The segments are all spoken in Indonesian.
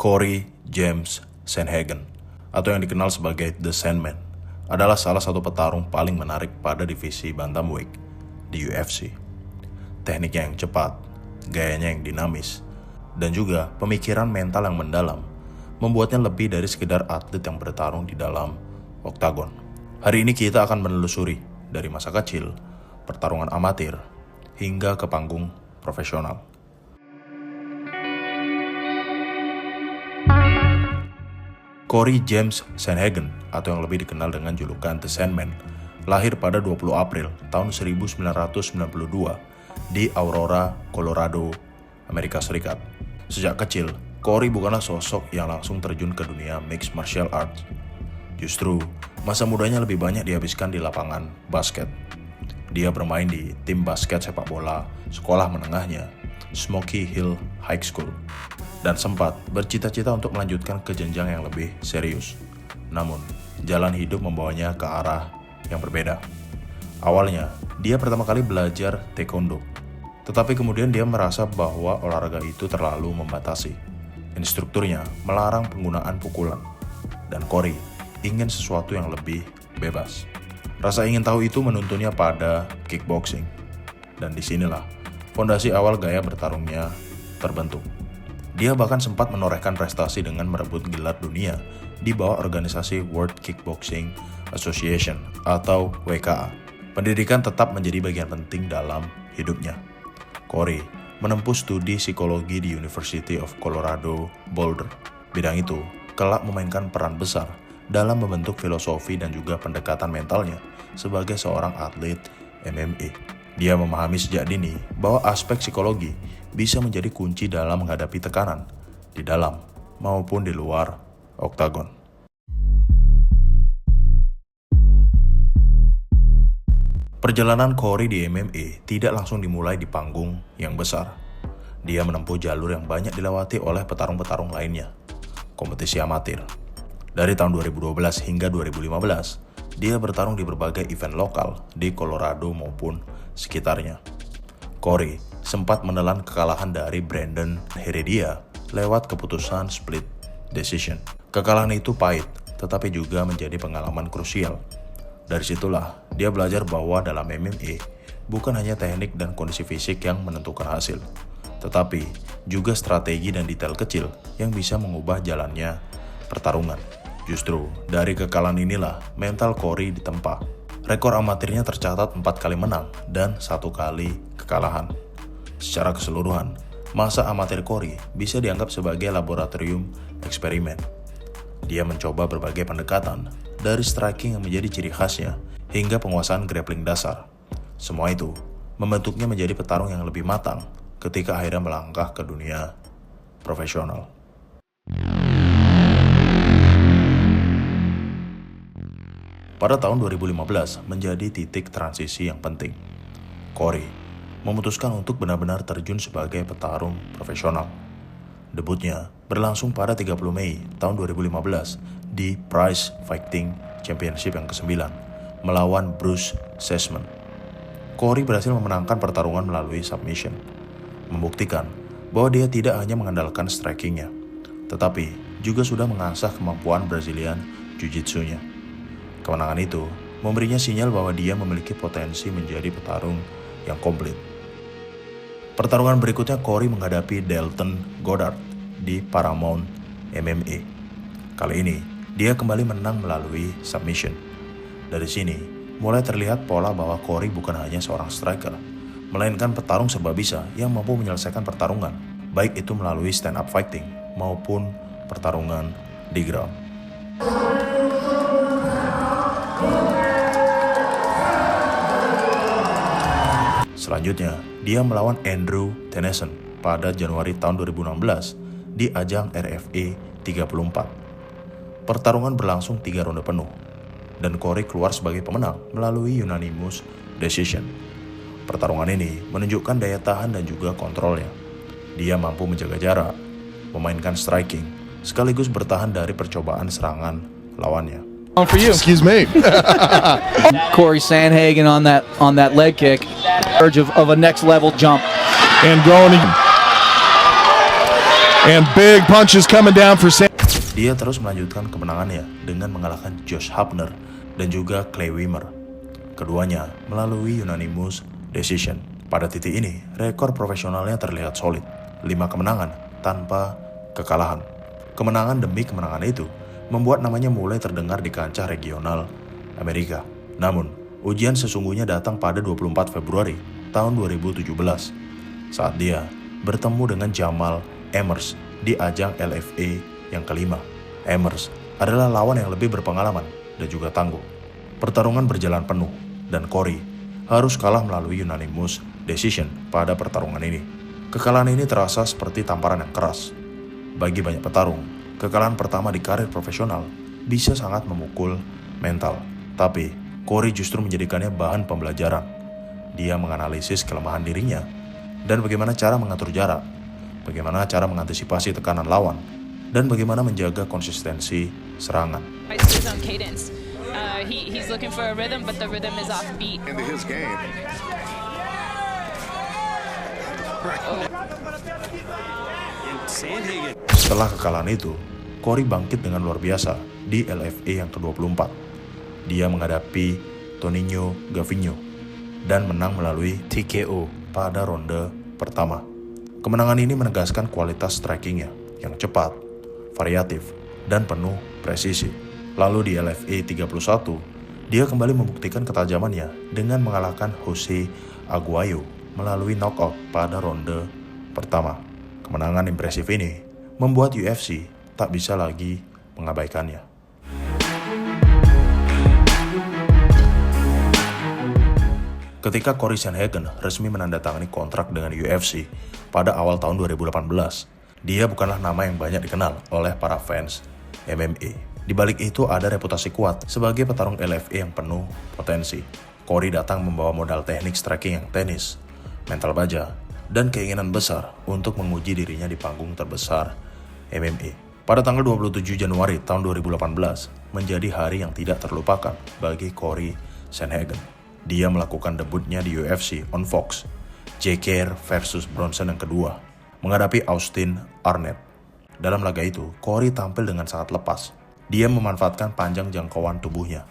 Corey James Sandhagen, atau yang dikenal sebagai The Sandman, adalah salah satu petarung paling menarik pada divisi bantamweight di UFC. Tekniknya yang cepat, gayanya yang dinamis, dan juga pemikiran mental yang mendalam membuatnya lebih dari sekedar atlet yang bertarung di dalam oktagon. Hari ini kita akan menelusuri dari masa kecil, pertarungan amatir, hingga ke panggung profesional. Corey James Sandhagen, atau yang lebih dikenal dengan julukan The Sandman, lahir pada 20 April tahun 1992 di Aurora, Colorado, Amerika Serikat. Sejak kecil, Corey bukanlah sosok yang langsung terjun ke dunia mixed martial arts. Justru, masa mudanya lebih banyak dihabiskan di lapangan basket. Dia bermain di tim basket sepak bola sekolah menengahnya, Smoky Hill High School, dan sempat bercita-cita untuk melanjutkan ke jenjang yang lebih serius. Namun, jalan hidup membawanya ke arah yang berbeda. Awalnya, dia pertama kali belajar taekwondo, tetapi kemudian dia merasa bahwa olahraga itu terlalu membatasi. Instrukturnya melarang penggunaan pukulan, dan Corey ingin sesuatu yang lebih bebas. Rasa ingin tahu itu menuntunnya pada kickboxing, dan disinilah fondasi awal gaya bertarungnya terbentuk. Dia bahkan sempat menorehkan prestasi dengan merebut gelar dunia di bawah organisasi World Kickboxing Association atau WKA. Pendidikan tetap menjadi bagian penting dalam hidupnya. Corey menempuh studi psikologi di University of Colorado Boulder. Bidang itu kelak memainkan peran besar dalam membentuk filosofi dan juga pendekatan mentalnya sebagai seorang atlet MMA. Dia memahami sejak dini bahwa aspek psikologi bisa menjadi kunci dalam menghadapi tekanan di dalam maupun di luar oktagon. Perjalanan Corey di MMA tidak langsung dimulai di panggung yang besar. Dia menempuh jalur yang banyak dilewati oleh petarung-petarung lainnya, kompetisi amatir. Dari tahun 2012 hingga 2015, dia bertarung di berbagai event lokal di Colorado maupun sekitarnya. Corey sempat menelan kekalahan dari Brandon Heredia lewat keputusan split decision. Kekalahan itu pahit, tetapi juga menjadi pengalaman krusial. Dari situlah dia belajar bahwa dalam MMA bukan hanya teknik dan kondisi fisik yang menentukan hasil, tetapi juga strategi dan detail kecil yang bisa mengubah jalannya pertarungan. Justru dari kekalahan inilah mental Corey ditempa. Rekor amatirnya tercatat 4 kali menang dan 1 kali kekalahan. Secara keseluruhan, masa amatir Corey bisa dianggap sebagai laboratorium eksperimen. Dia mencoba berbagai pendekatan, dari striking yang menjadi ciri khasnya hingga penguasaan grappling dasar. Semua itu membentuknya menjadi petarung yang lebih matang ketika akhirnya melangkah ke dunia profesional. Pada tahun 2015 menjadi titik transisi yang penting. Corey memutuskan untuk benar-benar terjun sebagai petarung profesional. Debutnya berlangsung pada 30 Mei tahun 2015 di Prize Fighting Championship yang ke-9 melawan Bruce Sussman. Corey berhasil memenangkan pertarungan melalui submission, membuktikan bahwa dia tidak hanya mengandalkan strikingnya, tetapi juga sudah mengasah kemampuan Brazilian Jiu-Jitsu-nya. Kemenangan itu memberinya sinyal bahwa dia memiliki potensi menjadi petarung yang komplit. Pertarungan berikutnya Corey menghadapi Dalton Goddard di Paramount MMA. Kali ini, dia kembali menang melalui submission. Dari sini, mulai terlihat pola bahwa Corey bukan hanya seorang striker, melainkan petarung serba bisa yang mampu menyelesaikan pertarungan, baik itu melalui stand-up fighting maupun pertarungan di ground. Selanjutnya, dia melawan Andrew Tennyson pada Januari tahun 2016 di ajang RFA 34. Pertarungan berlangsung 3 ronde penuh, dan Corey keluar sebagai pemenang melalui unanimous decision. Pertarungan ini menunjukkan daya tahan dan juga kontrolnya. Dia mampu menjaga jarak, memainkan striking, sekaligus bertahan dari percobaan serangan lawannya. For you. Excuse me. Corey Sandhagen on that leg kick, urge of a next level jump. And going And big punches coming down for San. Dia terus melanjutkan kemenangannya dengan mengalahkan Josh Hubner dan juga Clay Wimmer. Keduanya melalui unanimous decision. Pada titik ini, rekor profesionalnya terlihat solid. 5 kemenangan tanpa kekalahan. Kemenangan demi kemenangan itu membuat namanya mulai terdengar di kancah regional Amerika. Namun, ujian sesungguhnya datang pada 24 Februari tahun 2017 saat dia bertemu dengan Jamal Emmers di ajang LFA yang kelima. Emmers adalah lawan yang lebih berpengalaman dan juga tangguh. Pertarungan berjalan penuh dan Corey harus kalah melalui unanimous decision pada pertarungan ini. Kekalahan ini terasa seperti tamparan yang keras. Bagi banyak petarung, kekalahan pertama di karir profesional bisa sangat memukul mental. Tapi, Corey justru menjadikannya bahan pembelajaran. Dia menganalisis kelemahan dirinya dan bagaimana cara mengatur jarak, bagaimana cara mengantisipasi tekanan lawan, dan bagaimana menjaga konsistensi serangan. He's looking for a rhythm, but the rhythm is offbeat. Into his game. Setelah kekalahan itu, Corey bangkit dengan luar biasa di LFA yang ke-24. Dia menghadapi Toninho Gavinho dan menang melalui TKO pada ronde pertama. Kemenangan ini menegaskan kualitas strikingnya yang cepat, variatif, dan penuh presisi. Lalu di LFA 31, dia kembali membuktikan ketajamannya dengan mengalahkan Jose Aguayo melalui knockout pada ronde pertama. Kemenangan impresif ini membuat UFC tak bisa lagi mengabaikannya. Ketika Corey Sandhagen resmi menandatangani kontrak dengan UFC pada awal tahun 2018, dia bukanlah nama yang banyak dikenal oleh para fans MMA. Di balik itu ada reputasi kuat sebagai petarung LFA yang penuh potensi. Corey datang membawa modal teknik striking yang tenis, mental baja, dan keinginan besar untuk menguji dirinya di panggung terbesar MMA. Pada tanggal 27 Januari tahun 2018 menjadi hari yang tidak terlupakan bagi Corey Sandhagen. Dia melakukan debutnya di UFC on Fox, Jake versus Bronson yang kedua, menghadapi Austin Arnett. Dalam laga itu, Corey tampil dengan sangat lepas. Dia memanfaatkan panjang jangkauan tubuhnya,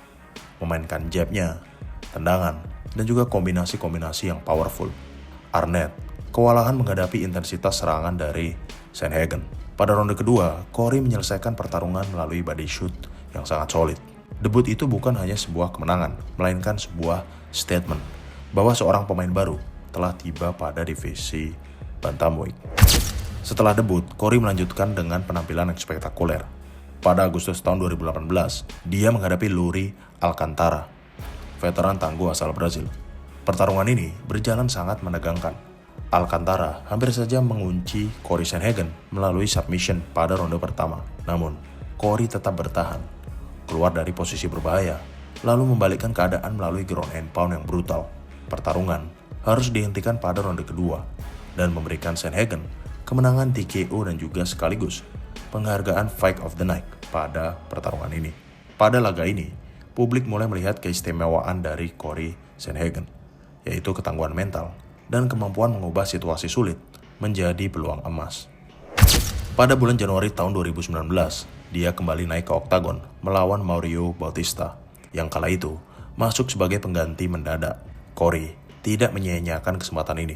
memainkan jabnya, tendangan, dan juga kombinasi-kombinasi yang powerful. Arnett kewalahan menghadapi intensitas serangan dari Sandhagen. Pada ronde kedua, Corey menyelesaikan pertarungan melalui body shoot yang sangat solid. Debut itu bukan hanya sebuah kemenangan, melainkan sebuah statement bahwa seorang pemain baru telah tiba pada divisi bantamweight. Setelah debut, Corey melanjutkan dengan penampilan yang spektakuler. Pada Agustus tahun 2018, dia menghadapi Luri Alcantara, veteran tangguh asal Brazil. Pertarungan ini berjalan sangat menegangkan. Alcantara hampir saja mengunci Corey Sandhagen melalui submission pada ronde pertama. Namun, Corey tetap bertahan, keluar dari posisi berbahaya, lalu membalikkan keadaan melalui ground and pound yang brutal. Pertarungan harus dihentikan pada ronde kedua dan memberikan Sandhagen kemenangan TKO dan juga sekaligus penghargaan Fight of the Night pada pertarungan ini. Pada laga ini, publik mulai melihat keistimewaan dari Corey Sandhagen, yaitu ketangguhan mental dan kemampuan mengubah situasi sulit menjadi peluang emas. Pada bulan Januari tahun 2019, dia kembali naik ke oktagon melawan Mario Bautista, yang kala itu masuk sebagai pengganti mendadak. Corey tidak menyia-nyiakan kesempatan ini.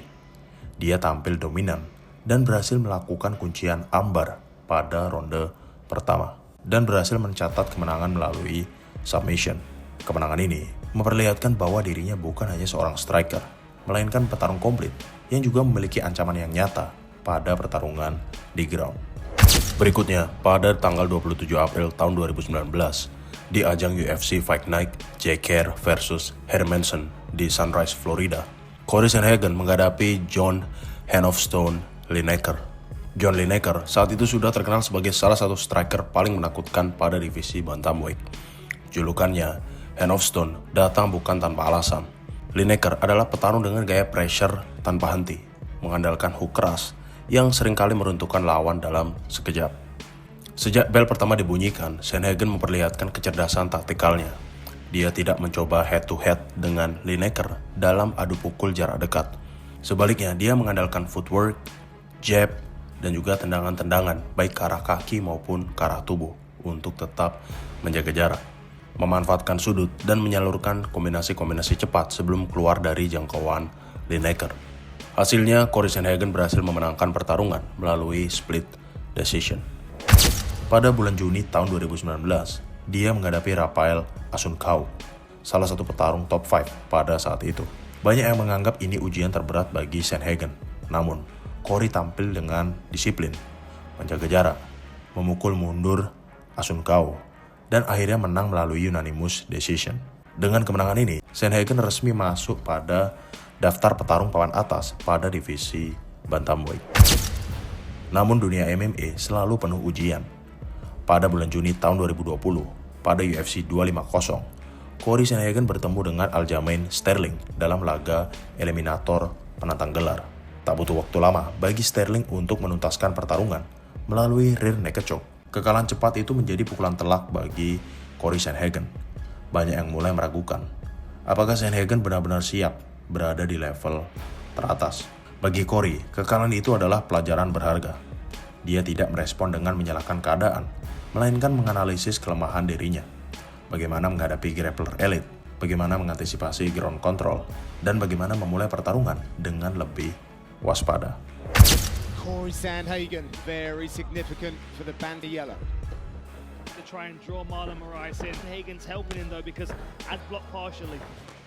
Dia tampil dominan dan berhasil melakukan kuncian armbar pada ronde pertama dan berhasil mencatat kemenangan melalui submission. Kemenangan ini memperlihatkan bahwa dirinya bukan hanya seorang striker, melainkan petarung komplit yang juga memiliki ancaman yang nyata pada pertarungan di ground. Berikutnya, pada tanggal 27 April tahun 2019, di ajang UFC Fight Night Jake versus Hermansson di Sunrise, Florida, Corey Sandhagen menghadapi John Hand of Stone Lineker. John Lineker saat itu sudah terkenal sebagai salah satu striker paling menakutkan pada divisi bantamweight. Julukannya, Hand of Stone, datang bukan tanpa alasan. Lineker adalah petarung dengan gaya pressure tanpa henti, mengandalkan hook keras yang seringkali meruntuhkan lawan dalam sekejap. Sejak bel pertama dibunyikan, Sandhagen memperlihatkan kecerdasan taktikalnya. Dia tidak mencoba head-to-head dengan Lineker dalam adu pukul jarak dekat. Sebaliknya, dia mengandalkan footwork, jab, dan juga tendangan-tendangan baik ke arah kaki maupun ke arah tubuh untuk tetap menjaga jarak, memanfaatkan sudut dan menyalurkan kombinasi-kombinasi cepat sebelum keluar dari jangkauan Lineker. Hasilnya, Cory Sandhagen berhasil memenangkan pertarungan melalui split decision. Pada bulan Juni tahun 2019, dia menghadapi Rafael Asuncao, salah satu petarung top 5 pada saat itu. Banyak yang menganggap ini ujian terberat bagi Sandhagen. Namun, Cory tampil dengan disiplin, menjaga jarak, memukul mundur Asuncao, dan akhirnya menang melalui unanimous decision. Dengan kemenangan ini, Sandhagen resmi masuk pada daftar petarung papan atas pada divisi bantamweight. Namun dunia MMA selalu penuh ujian. Pada bulan Juni tahun 2020, pada UFC 250, Cory Sandhagen bertemu dengan Aljamain Sterling dalam laga eliminator penantang gelar. Tak butuh waktu lama bagi Sterling untuk menuntaskan pertarungan melalui rear naked choke. Kekalahan cepat itu menjadi pukulan telak bagi Cory Sandhagen. Banyak yang mulai meragukan, apakah Sandhagen benar-benar siap berada di level teratas. Bagi Cory, kekalahan itu adalah pelajaran berharga. Dia tidak merespon dengan menyalahkan keadaan, melainkan menganalisis kelemahan dirinya. Bagaimana menghadapi grappler elit, bagaimana mengantisipasi ground control, dan bagaimana memulai pertarungan dengan lebih waspada. Cory Sandhagen, very significant for the Bandiella. To try and draw Marlon Moraes in. Hagen's helping him though because as blocked partially.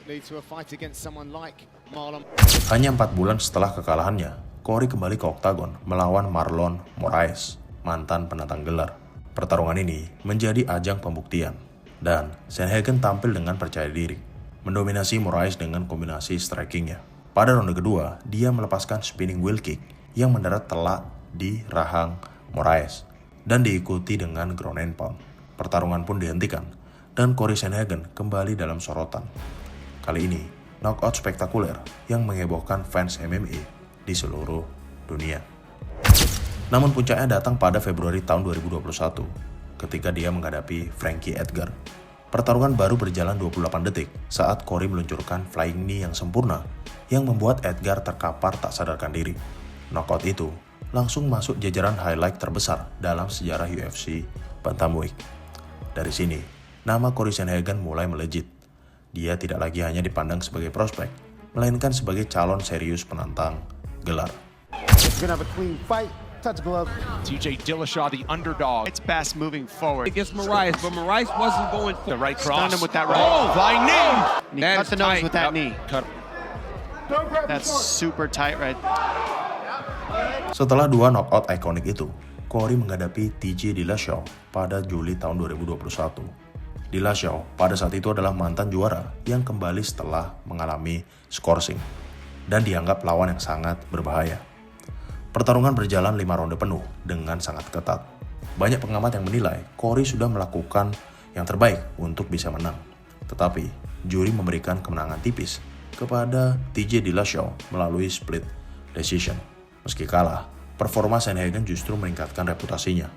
Lead to a fight against someone like Marlon. Hanya 4 bulan setelah kekalahannya, Cory kembali ke oktagon melawan Marlon Moraes, mantan penantang gelar. Pertarungan ini menjadi ajang pembuktian, dan Sandhagen tampil dengan percaya diri, mendominasi Moraes dengan kombinasi strikingnya. Pada ronde kedua, dia melepaskan spinning wheel kick yang mendarat telak di rahang Moraes dan diikuti dengan ground and pound. Pertarungan pun dihentikan dan Cory Sandhagen kembali dalam sorotan. Kali ini, knockout spektakuler yang menghebohkan fans MMA di seluruh dunia. Namun puncaknya datang pada Februari tahun 2021 ketika dia menghadapi Frankie Edgar. Pertarungan baru berjalan 28 detik saat Cory meluncurkan flying knee yang sempurna yang membuat Edgar terkapar tak sadarkan diri. Knockout itu langsung masuk jajaran highlight terbesar dalam sejarah UFC bantamweight. Dari sini, nama Cory Sandhagen mulai melejit. Dia tidak lagi hanya dipandang sebagai prospek, melainkan sebagai calon serius penantang gelar. We're gonna have a clean fight. Touch glove. TJ Dillashaw, the underdog. It's fast moving forward. Against Moraes, but Moraes wasn't going for The right cross. Stunned him with that right. Flying knee. And he cut the nose with that knee. Cut. That's super tight right. Setelah 2 knockout ikonik itu, Cory menghadapi TJ Dillashaw pada Juli tahun 2021. Dillashaw pada saat itu adalah mantan juara yang kembali setelah mengalami scoring dan dianggap lawan yang sangat berbahaya. Pertarungan berjalan 5 ronde penuh dengan sangat ketat. Banyak pengamat yang menilai Cory sudah melakukan yang terbaik untuk bisa menang. Tetapi, juri memberikan kemenangan tipis kepada TJ Dillashaw melalui split decision. Meski kalah, performa Sandhagen justru meningkatkan reputasinya.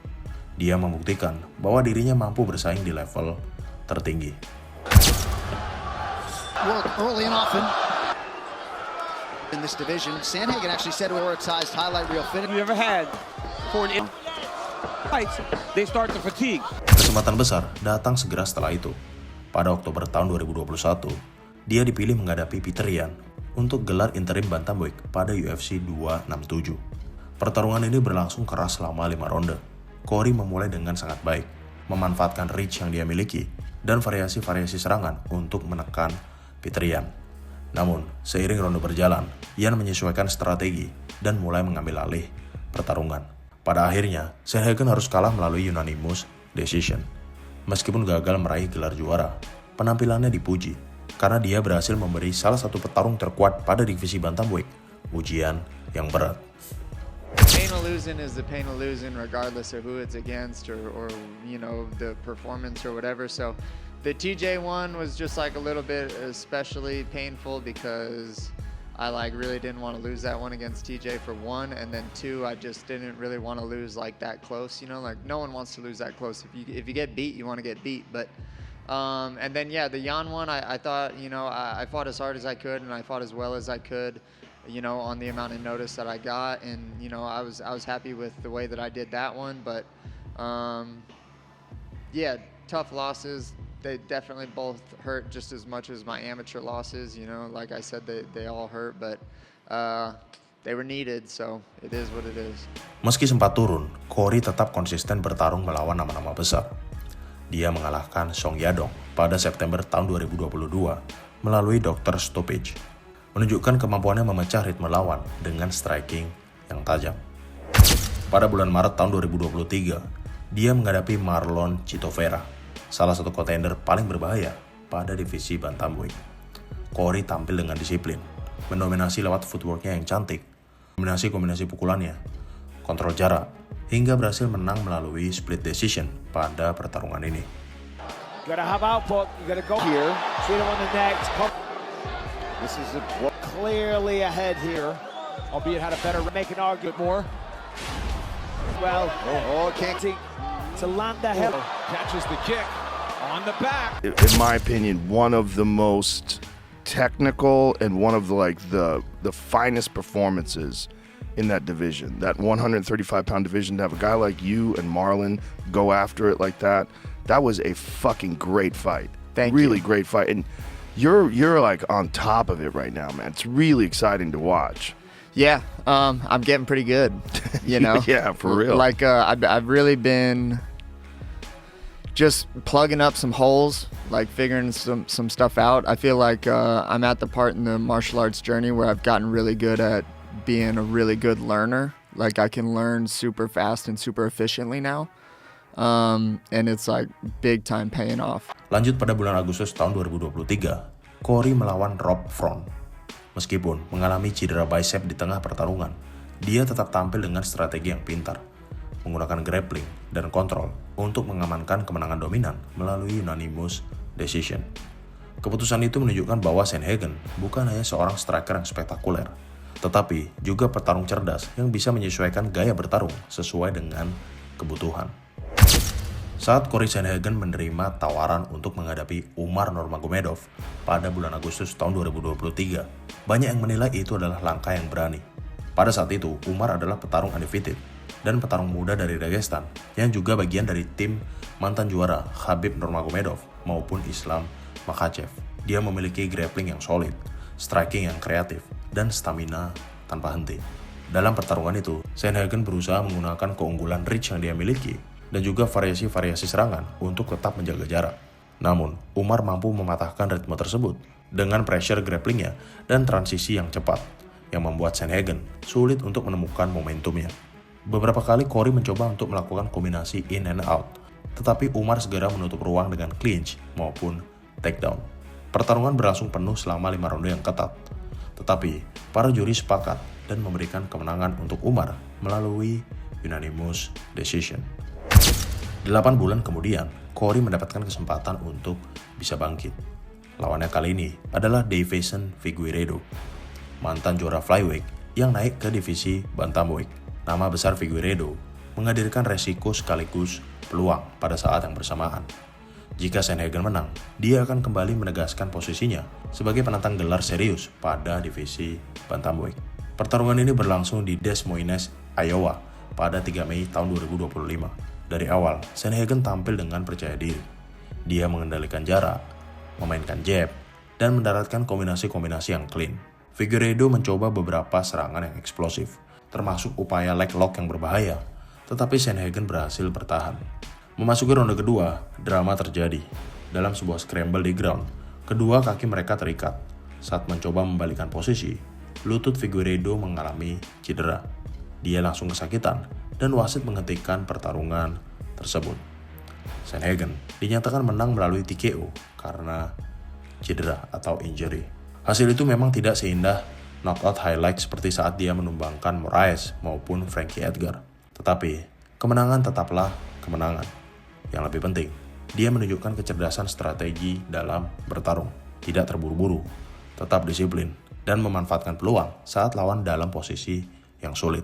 Dia membuktikan bahwa dirinya mampu bersaing di level tertinggi. Work early and often in this division. Sandhagen actually said prioritized highlight reel finish. you ever had for an fights. They start to fatigue. Kesempatan besar datang segera setelah itu. Pada Oktober tahun 2021, dia dipilih menghadapi Peter Yan untuk gelar interim bantamweight pada UFC 267. Pertarungan ini berlangsung keras selama 5 ronde. Cory memulai dengan sangat baik, memanfaatkan reach yang dia miliki dan variasi-variasi serangan untuk menekan Peter Yan. Namun, seiring ronde berjalan, Yan menyesuaikan strategi dan mulai mengambil alih pertarungan. Pada akhirnya, Sandhagen harus kalah melalui unanimous decision. Meskipun gagal meraih gelar juara, penampilannya dipuji karena dia berhasil memberi salah satu petarung terkuat pada divisi bantamweight ujian yang berat. Pain of losing is the pain of losing regardless of who it's against or you know the performance or whatever. So the TJ one was just like a little bit especially painful because I really didn't want to lose that one against TJ for one, and then two, I just didn't really want to lose like that close. You know, like no one wants to lose that close. If you get beat, you want to get beat. But and then yeah, the Yan one, I thought I fought as hard as I could and I fought as well as I could. you know, on the amount of notice that I got, and you know, I was happy with the way that I did that one. But yeah, tough losses. They definitely both hurt just as much as my amateur losses. You know, like I said, they all hurt, but they were needed, so it is what it is. Meski sempat turun, Corey tetap konsisten bertarung melawan nama-nama besar. Dia mengalahkan Song Yadong pada September tahun 2022 melalui Dr. Stoppage, menunjukkan kemampuannya memecah ritme lawan dengan striking yang tajam. Pada bulan Maret tahun 2023, dia menghadapi Marlon Chito Vera, salah satu kontender paling berbahaya pada divisi bantamweight. Corey tampil dengan disiplin, mendominasi lewat footworknya yang cantik, kombinasi pukulannya, kontrol jarak, hingga berhasil menang melalui split decision pada pertarungan ini. Gotta have output, you gotta go here. Chito on the next. This is clearly ahead here, albeit had a better make an argument more. Well, can't see to land the hell. Catches the kick on the back. In my opinion, one of the most technical and one of the finest performances in that division. That 135-pound division, to have a guy like you and Marlon go after it like that, that was a fucking great fight. Thank you. Really great fight. And you're like on top of it right now, man. It's really exciting to watch. Yeah, I'm getting pretty good, you know. Yeah, for real. Like I've really been just plugging up some holes, like figuring some stuff out. I feel like I'm at the part in the martial arts journey where I've gotten really good at being a really good learner. Like I can learn super fast and super efficiently now. And it's like big time paying off. Lanjut pada bulan Agustus tahun 2023, Corey melawan Rob Font. Meskipun mengalami cedera bicep di tengah pertarungan, dia tetap tampil dengan strategi yang pintar, menggunakan grappling dan kontrol untuk mengamankan kemenangan dominan melalui unanimous decision. Keputusan itu menunjukkan bahwa Sandhagen bukan hanya seorang striker yang spektakuler, tetapi juga petarung cerdas yang bisa menyesuaikan gaya bertarung sesuai dengan kebutuhan. Saat Corey Sandhagen menerima tawaran untuk menghadapi Umar Nurmagomedov pada bulan Agustus tahun 2023, banyak yang menilai itu adalah langkah yang berani. Pada saat itu, Umar adalah petarung undefeated dan petarung muda dari Dagestan yang juga bagian dari tim mantan juara Khabib Nurmagomedov maupun Islam Makhachev. Dia memiliki grappling yang solid, striking yang kreatif, dan stamina tanpa henti. Dalam pertarungan itu, Sandhagen berusaha menggunakan keunggulan reach yang dia miliki dan juga variasi-variasi serangan untuk tetap menjaga jarak. Namun, Umar mampu mematahkan ritme tersebut dengan pressure grapplingnya dan transisi yang cepat, yang membuat Sandhagen sulit untuk menemukan momentumnya. Beberapa kali Corey mencoba untuk melakukan kombinasi in and out, tetapi Umar segera menutup ruang dengan clinch maupun takedown. Pertarungan berlangsung penuh selama 5 ronde yang ketat, tetapi para juri sepakat dan memberikan kemenangan untuk Umar melalui unanimous decision. 8 bulan kemudian, Corey mendapatkan kesempatan untuk bisa bangkit. Lawannya kali ini adalah Deiveson Figueiredo, mantan juara flyweight yang naik ke divisi bantamweight. Nama besar Figueiredo menghadirkan resiko sekaligus peluang pada saat yang bersamaan. Jika Sandhagen menang, dia akan kembali menegaskan posisinya sebagai penantang gelar serius pada divisi bantamweight. Pertarungan ini berlangsung di Des Moines, Iowa pada 3 Mei tahun 2025. Dari awal, Sandhagen tampil dengan percaya diri. Dia mengendalikan jarak, memainkan jab, dan mendaratkan kombinasi-kombinasi yang clean. Figueiredo mencoba beberapa serangan yang eksplosif, termasuk upaya leg lock yang berbahaya, tetapi Sandhagen berhasil bertahan. Memasuki ronde kedua, drama terjadi. Dalam sebuah scramble di ground, kedua kaki mereka terikat. Saat mencoba membalikkan posisi, lutut Figueiredo mengalami cedera. Dia langsung kesakitan dan wasit menghentikan pertarungan tersebut. Sandhagen dinyatakan menang melalui TKO karena cedera atau injury. Hasil itu memang tidak seindah knockout highlight seperti saat dia menumbangkan Moraes maupun Frankie Edgar. Tetapi, kemenangan tetaplah kemenangan. Yang lebih penting, dia menunjukkan kecerdasan strategi dalam bertarung, tidak terburu-buru, tetap disiplin, dan memanfaatkan peluang saat lawan dalam posisi yang sulit.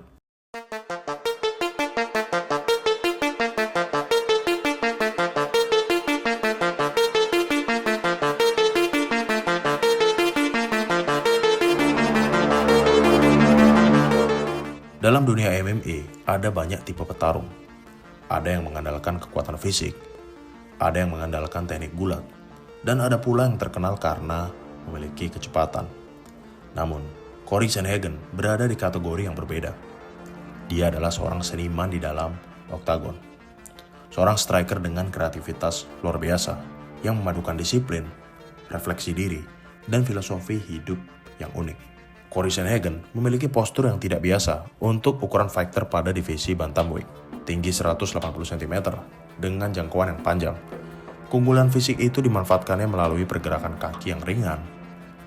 Dalam dunia MMA, ada banyak tipe petarung. Ada yang mengandalkan kekuatan fisik, ada yang mengandalkan teknik gulat, dan ada pula yang terkenal karena memiliki kecepatan. Namun, Cory Sandhagen berada di kategori yang berbeda. Dia adalah seorang seniman di dalam oktagon. Seorang striker dengan kreativitas luar biasa yang memadukan disiplin, refleksi diri, dan filosofi hidup yang unik. Cory Sandhagen memiliki postur yang tidak biasa untuk ukuran fighter pada divisi bantamweight, tinggi 180 cm dengan jangkauan yang panjang. Keunggulan fisik itu dimanfaatkannya melalui pergerakan kaki yang ringan,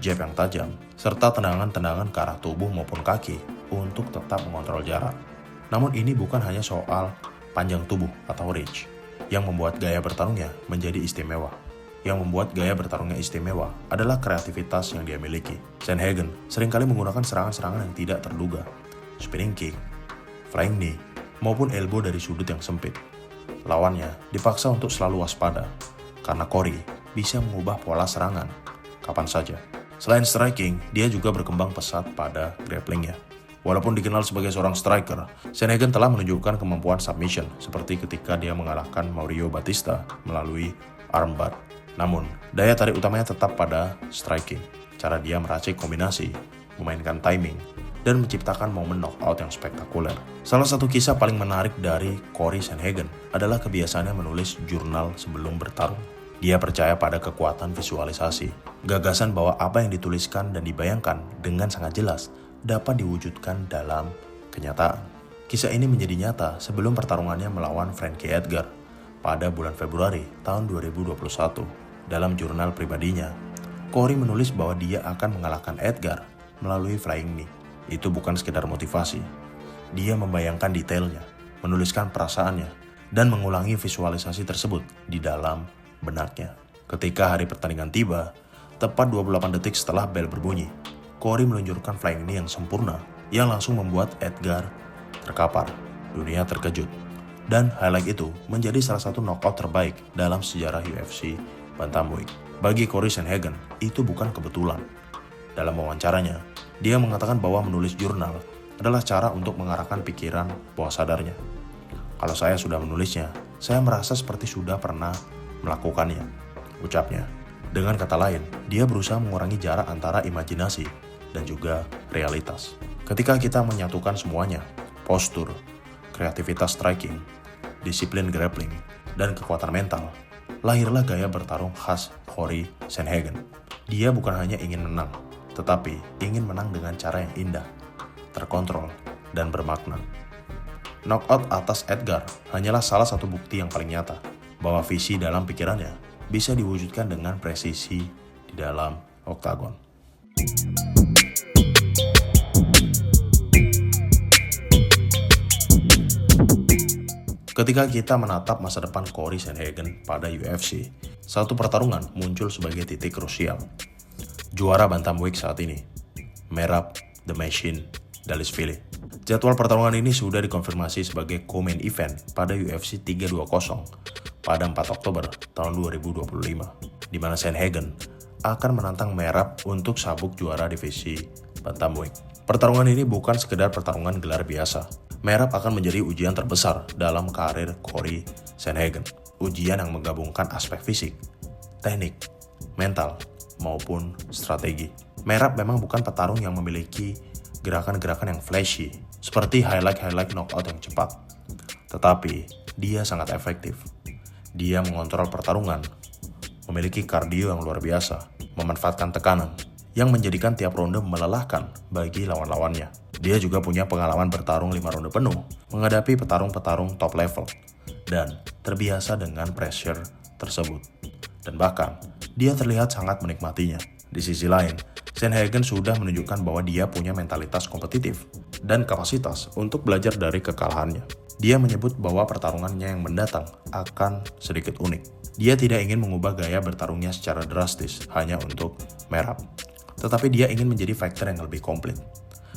jab yang tajam, serta tendangan-tendangan ke arah tubuh maupun kaki untuk tetap mengontrol jarak. Namun ini bukan hanya soal panjang tubuh atau reach yang membuat gaya bertarungnya menjadi istimewa. Yang membuat gaya bertarungnya istimewa adalah kreativitas yang dia miliki. Sandhagen seringkali menggunakan serangan-serangan yang tidak terduga, spinning kick, flying knee, maupun elbow dari sudut yang sempit. Lawannya dipaksa untuk selalu waspada, karena Cory bisa mengubah pola serangan kapan saja. Selain striking, dia juga berkembang pesat pada grapplingnya. Walaupun dikenal sebagai seorang striker, Sandhagen telah menunjukkan kemampuan submission seperti ketika dia mengalahkan Mauricio Batista melalui armbar. Namun, daya tarik utamanya tetap pada striking. Cara dia meracik kombinasi, memainkan timing, dan menciptakan momen knockout yang spektakuler. Salah satu kisah paling menarik dari Cory Sandhagen adalah kebiasaannya menulis jurnal sebelum bertarung. Dia percaya pada kekuatan visualisasi, gagasan bahwa apa yang dituliskan dan dibayangkan dengan sangat jelas dapat diwujudkan dalam kenyataan. Kisah ini menjadi nyata sebelum pertarungannya melawan Frankie Edgar pada bulan Februari tahun 2021. Dalam jurnal pribadinya, Cory menulis bahwa dia akan mengalahkan Edgar melalui flying knee. Itu bukan sekedar motivasi. Dia membayangkan detailnya, menuliskan perasaannya, dan mengulangi visualisasi tersebut di dalam benaknya. Ketika hari pertandingan tiba, tepat 28 detik setelah bel berbunyi, Cory meluncurkan flying knee yang sempurna yang langsung membuat Edgar terkapar. Dunia terkejut. Dan highlight itu menjadi salah satu knockout terbaik dalam sejarah UFC bantamweight. Bagi Cory Sandhagen, itu bukan kebetulan. Dalam wawancaranya, dia mengatakan bahwa menulis jurnal adalah cara untuk mengarahkan pikiran bawah sadarnya. Kalau saya sudah menulisnya, saya merasa seperti sudah pernah melakukannya, ucapnya. Dengan kata lain, dia berusaha mengurangi jarak antara imajinasi dan juga realitas. Ketika kita menyatukan semuanya, postur, kreativitas striking, disiplin grappling, dan kekuatan mental, lahirlah gaya bertarung khas Cory Sandhagen. Dia bukan hanya ingin menang, tetapi ingin menang dengan cara yang indah, terkontrol, dan bermakna. Knockout atas Edgar hanyalah salah satu bukti yang paling nyata bahwa visi dalam pikirannya bisa diwujudkan dengan presisi di dalam oktagon. Ketika kita menatap masa depan Cory Sandhagen pada UFC, satu pertarungan muncul sebagai titik krusial. Juara bantamweight saat ini, Merab The Machine Dvalishvili. Jadwal pertarungan ini sudah dikonfirmasi sebagai co-main event pada UFC 320 pada 4 Oktober tahun 2025, di mana Sandhagen akan menantang Merab untuk sabuk juara divisi bantamweight. Pertarungan ini bukan sekedar pertarungan gelar biasa. Merab akan menjadi ujian terbesar dalam karir Cory Sandhagen. Ujian yang menggabungkan aspek fisik, teknik, mental, maupun strategi. Merab memang bukan petarung yang memiliki gerakan-gerakan yang flashy, seperti highlight knockout yang cepat. Tetapi, dia sangat efektif. Dia mengontrol pertarungan, memiliki kardio yang luar biasa, memanfaatkan tekanan, yang menjadikan tiap ronde melelahkan bagi lawan-lawannya. Dia juga punya pengalaman bertarung 5 ronde penuh, menghadapi petarung-petarung top level, dan terbiasa dengan pressure tersebut. Dan bahkan, dia terlihat sangat menikmatinya. Di sisi lain, Sandhagen sudah menunjukkan bahwa dia punya mentalitas kompetitif dan kapasitas untuk belajar dari kekalahannya. Dia menyebut bahwa pertarungannya yang mendatang akan sedikit unik. Dia tidak ingin mengubah gaya bertarungnya secara drastis hanya untuk Merab, tetapi dia ingin menjadi fighter yang lebih komplit.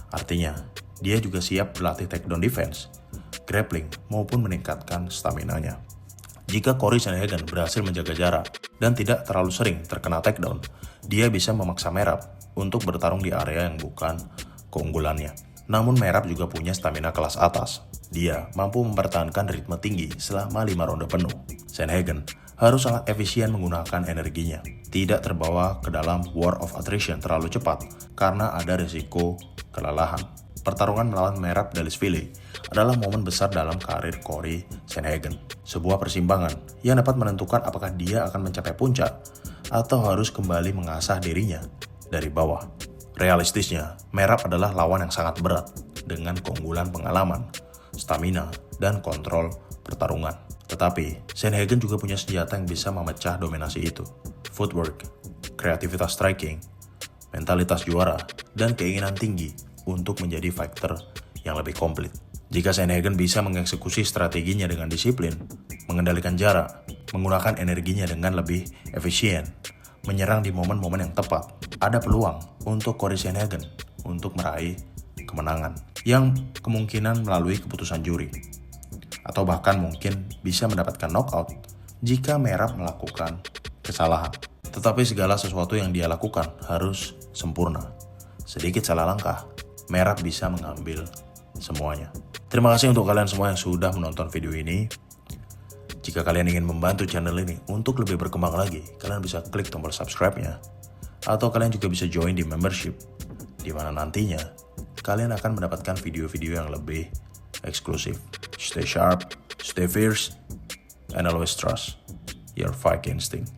Artinya, dia juga siap berlatih takedown defense, grappling, maupun meningkatkan stamina-nya. Jika Cory Sandhagen berhasil menjaga jarak dan tidak terlalu sering terkena takedown, dia bisa memaksa Merab untuk bertarung di area yang bukan keunggulannya. Namun Merab juga punya stamina kelas atas. Dia mampu mempertahankan ritme tinggi selama 5 ronde penuh. Sandhagen harus sangat efisien menggunakan energinya, tidak terbawa ke dalam war of attrition terlalu cepat karena ada risiko kelelahan. Pertarungan melawan Merab Dvalishvili adalah momen besar dalam karir Cory Sandhagen. Sebuah persimpangan yang dapat menentukan apakah dia akan mencapai puncak atau harus kembali mengasah dirinya dari bawah. Realistisnya, Merab adalah lawan yang sangat berat dengan keunggulan pengalaman, stamina, dan kontrol pertarungan. Tetapi, Sandhagen juga punya senjata yang bisa memecah dominasi itu. Footwork, kreativitas striking, mentalitas juara, dan keinginan tinggi untuk menjadi fighter yang lebih komplit. Jika Sandhagen bisa mengeksekusi strateginya dengan disiplin, mengendalikan jarak, menggunakan energinya dengan lebih efisien, menyerang di momen-momen yang tepat, ada peluang untuk Cory Sandhagen untuk meraih kemenangan yang kemungkinan melalui keputusan juri, atau bahkan mungkin bisa mendapatkan knockout jika Merab melakukan kesalahan. Tetapi segala sesuatu yang dia lakukan harus sempurna. Sedikit salah langkah, Merab bisa mengambil semuanya. Terima kasih untuk kalian semua yang sudah menonton video ini. Jika kalian ingin membantu channel ini untuk lebih berkembang lagi, kalian bisa klik tombol subscribe-nya. Atau kalian juga bisa join di membership, di mana nantinya kalian akan mendapatkan video-video yang lebih eksklusif. Stay sharp, stay fierce, and always trust your fight instinct.